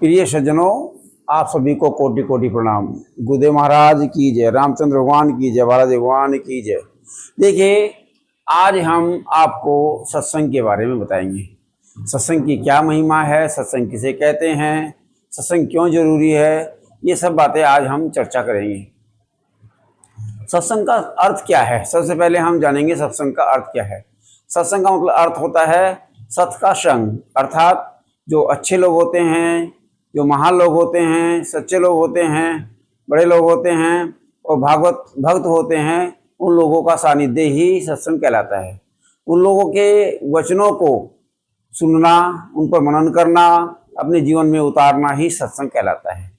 प्रिय सज्जनों, आप सभी को कोटि कोटि प्रणाम। गुरुदेव महाराज की जय, रामचंद्र भगवान की जय, बालाजी भगवान की जय। देखिए, आज हम आपको सत्संग के बारे में बताएंगे। सत्संग की क्या महिमा है, सत्संग किसे कहते हैं, सत्संग क्यों जरूरी है, ये सब बातें आज हम चर्चा करेंगे। सत्संग का अर्थ क्या है, सबसे पहले हम जानेंगे सत्संग का अर्थ क्या है। सत्संग का मतलब अर्थ होता है सत का संग, अर्थात जो अच्छे लोग होते हैं, जो महान लोग होते हैं, सच्चे लोग होते हैं, बड़े लोग होते हैं और भागवत भक्त होते हैं, उन लोगों का सानिध्य ही सत्संग कहलाता है। उन लोगों के वचनों को सुनना, उन पर मनन करना, अपने जीवन में उतारना ही सत्संग कहलाता है।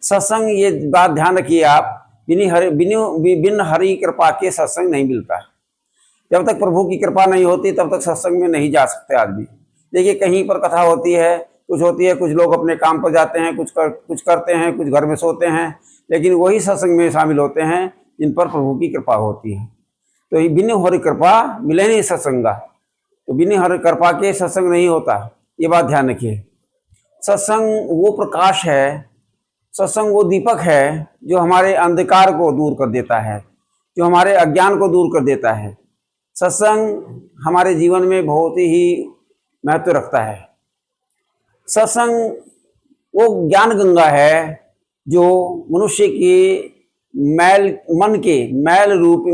सत्संग, ये बात ध्यान रखिए आप, बिन हरि कृपा के सत्संग नहीं मिलता। जब तक प्रभु की कृपा नहीं होती तब तक सत्संग में नहीं जा सकते आदमी। देखिए, कहीं पर कथा होती है, कुछ लोग अपने काम पर जाते हैं, कुछ करते हैं, कुछ घर में सोते हैं, लेकिन वही सत्संग में शामिल होते हैं जिन पर प्रभु की कृपा होती है। तो ये बिन हरि कृपा मिले नहीं सत्संगा, तो बिन हरि कृपा के सत्संग नहीं होता, ये बात ध्यान रखिए। सत्संग वो प्रकाश है, सत्संग वो दीपक है जो हमारे अंधकार को दूर कर देता है, जो हमारे अज्ञान को दूर कर देता है। सत्संग हमारे जीवन में बहुत ही महत्व रखता है। सत्संग वो ज्ञान गंगा है जो मनुष्य की मन के मैल रूपी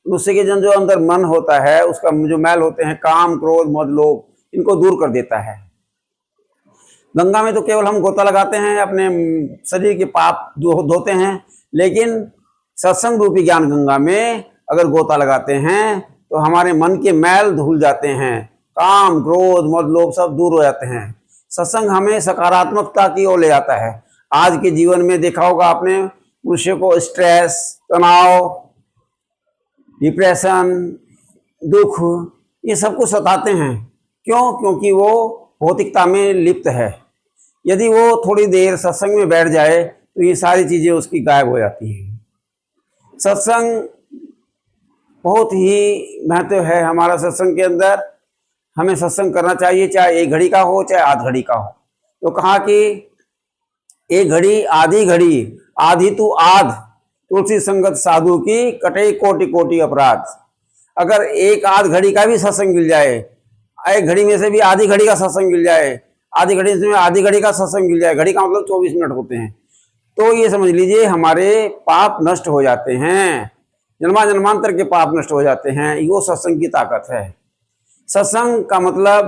मनुष्य के जो अंदर मन होता है, उसका जो मैल होते हैं, काम, क्रोध, मद, लोभ, इनको दूर कर देता है। गंगा में तो केवल हम गोता लगाते हैं, अपने शरीर के पाप धोते हैं, लेकिन सत्संग रूपी ज्ञान गंगा में अगर गोता लगाते हैं तो हमारे मन के मैल धुल जाते हैं, काम, क्रोध, मद, लोभ सब दूर हो जाते हैं। सत्संग हमें सकारात्मकता की ओर ले जाता है। आज के जीवन में देखा होगा आपने, मनुष्य को स्ट्रेस, तनाव, डिप्रेशन, दुख, ये सब कुछ सताते हैं। क्यों? क्योंकि वो भौतिकता में लिप्त है। यदि वो थोड़ी देर सत्संग में बैठ जाए तो ये सारी चीजें उसकी गायब हो जाती हैं। सत्संग बहुत ही महत्व है हमारा सत्संग के अंदर। हमें सत्संग करना चाहिए, चाहे 1 घड़ी का हो, चाहे आध घड़ी का हो। तो कहा कि 1 घड़ी आधी घड़ी, आधी तू आध, तुलसी संगत साधु की कटे कोटि कोटि अपराध। अगर 1 आध घड़ी का भी सत्संग मिल जाए, 1 घड़ी में से भी आधी घड़ी का सत्संग मिल जाए, आधी घड़ी में आधी घड़ी का सत्संग मिल जाए, घड़ी का मतलब 24 मिनट होते हैं, तो ये समझ लीजिए हमारे पाप नष्ट हो जाते हैं, जन्मांतर के पाप नष्ट हो जाते हैं। ये सत्संग की ताकत है। सत्संग का मतलब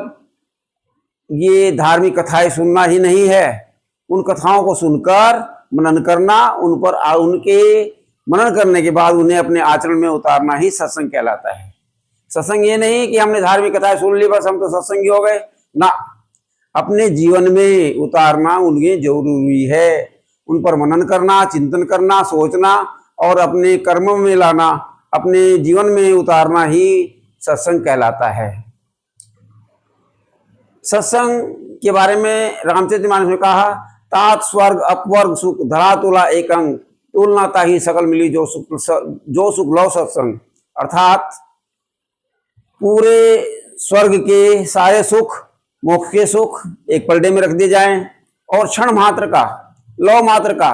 ये धार्मिक कथाएं सुनना ही नहीं है, उन कथाओं को सुनकर मनन करना, उन पर उनके मनन करने के बाद उन्हें अपने आचरण में उतारना ही सत्संग कहलाता है। सत्संग ये नहीं कि हमने धार्मिक कथाएं सुन ली बस हम तो सत्संगी हो गए ना, अपने जीवन में उतारना उनके जरूरी है। उन पर मनन करना, चिंतन करना, सोचना और अपने कर्मों में लाना, अपने जीवन में उतारना ही सत्संग कहलाता है। सत्संग के बारे में रामचरितमानस में कहा, तात स्वर्ग अपवर्ग सुख धरा तुला एक अंग, तुलना ताही सकल मिली जो सुख लो सत्संग। अर्थात पूरे स्वर्ग के सारे सुख, मोक्ष के सुख एक पलड़े में रख दिए जाएं और क्षण मात्र का, लौ मात्र का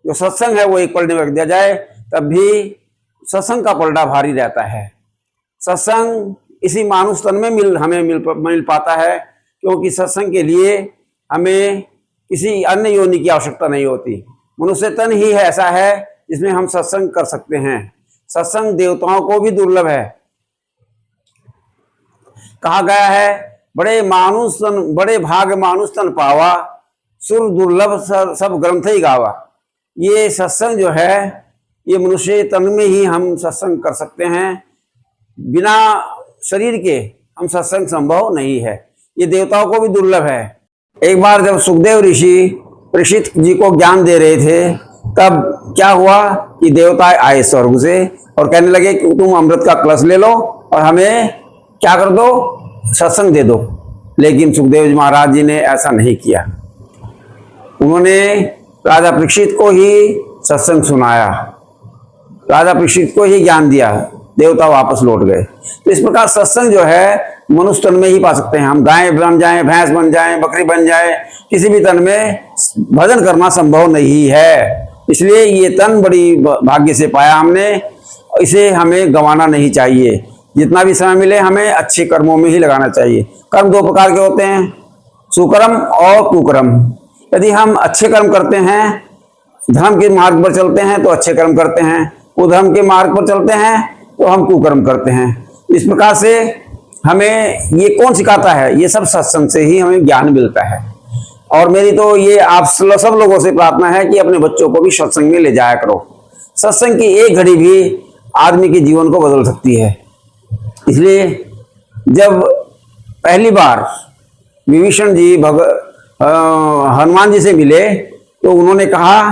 जो सत्संग है वो एक पलड़े में रख दिया जाए, तब भी सत्संग का पलड़ा भारी रहता है। सत्संग इसी मानुष तन में हमें मिल पाता है, क्योंकि सत्संग के लिए हमें किसी अन्य योनि की आवश्यकता नहीं होती। मनुष्य तन ही है ऐसा है जिसमें हम सत्संग कर सकते हैं। सत्संग देवताओं को भी दुर्लभ है। कहा गया है, बड़े भाग मानुष तन पावा, सुर दुर्लभ सब ग्रंथ ही गावा। ये सत्संग जो है ये मनुष्य तन में ही हम सत्संग कर सकते हैं, बिना शरीर के हम सत्संग संभव नहीं है। ये देवताओं को भी दुर्लभ है। एक बार जब सुखदेव ऋषि परीक्षित जी को ज्ञान दे रहे थे, तब क्या हुआ कि देवता आए स्वर्ग से और कहने लगे कि तुम अमृत का कलश ले लो और हमें क्या कर दो, सत्संग दे दो। लेकिन सुखदेव जी महाराज जी ने ऐसा नहीं किया। उन्होंने राजा परीक्षित को ही सत्संग सुनाया, राजा परीक्षित को ही ज्ञान दिया। देवता वापस लौट गए। तो इस प्रकार सत्संग जो है मनुष्य तन में ही पा सकते हैं हम। गाय बन जाए, भैंस बन जाए, बकरी बन जाए, किसी भी तन में भजन करना संभव नहीं है। इसलिए ये तन बड़ी भाग्य से पाया हमने, इसे हमें गंवाना नहीं चाहिए। जितना भी समय मिले हमें अच्छे कर्मों में ही लगाना चाहिए। कर्म दो प्रकार के होते हैं, सुकर्म और कुकर्म। यदि हम अच्छे कर्म करते हैं, धर्म के मार्ग पर चलते हैं तो अच्छे कर्म करते हैं, कुधर्म के मार्ग पर चलते हैं तो हम कुकर्म करते हैं। इस प्रकार से हमें ये कौन सिखाता है? ये सब सत्संग से ही हमें ज्ञान मिलता है। और मेरी तो ये आप सब लोगों से प्रार्थना है कि अपने बच्चों को भी सत्संग में ले जाया करो। सत्संग की एक घड़ी भी आदमी के जीवन को बदल सकती है। इसलिए जब पहली बार विभीषण जी हनुमान जी से मिले तो उन्होंने कहा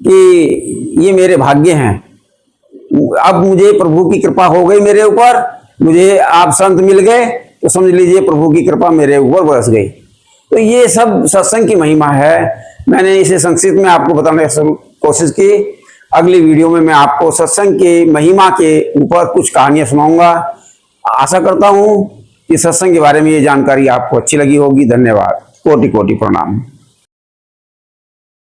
कि ये मेरे भाग्य हैं, अब मुझे प्रभु की कृपा हो गई मेरे ऊपर, मुझे आप संत मिल गए तो समझ लीजिए प्रभु की कृपा मेरे ऊपर बरस गई। तो ये सब सत्संग की महिमा है। मैंने इसे संक्षिप्त में आपको बताने की कोशिश की। अगली वीडियो में मैं आपको सत्संग की महिमा के ऊपर कुछ कहानियां सुनाऊंगा। आशा करता हूं कि सत्संग के बारे में ये जानकारी आपको अच्छी लगी होगी। धन्यवाद, कोटि कोटि प्रणाम।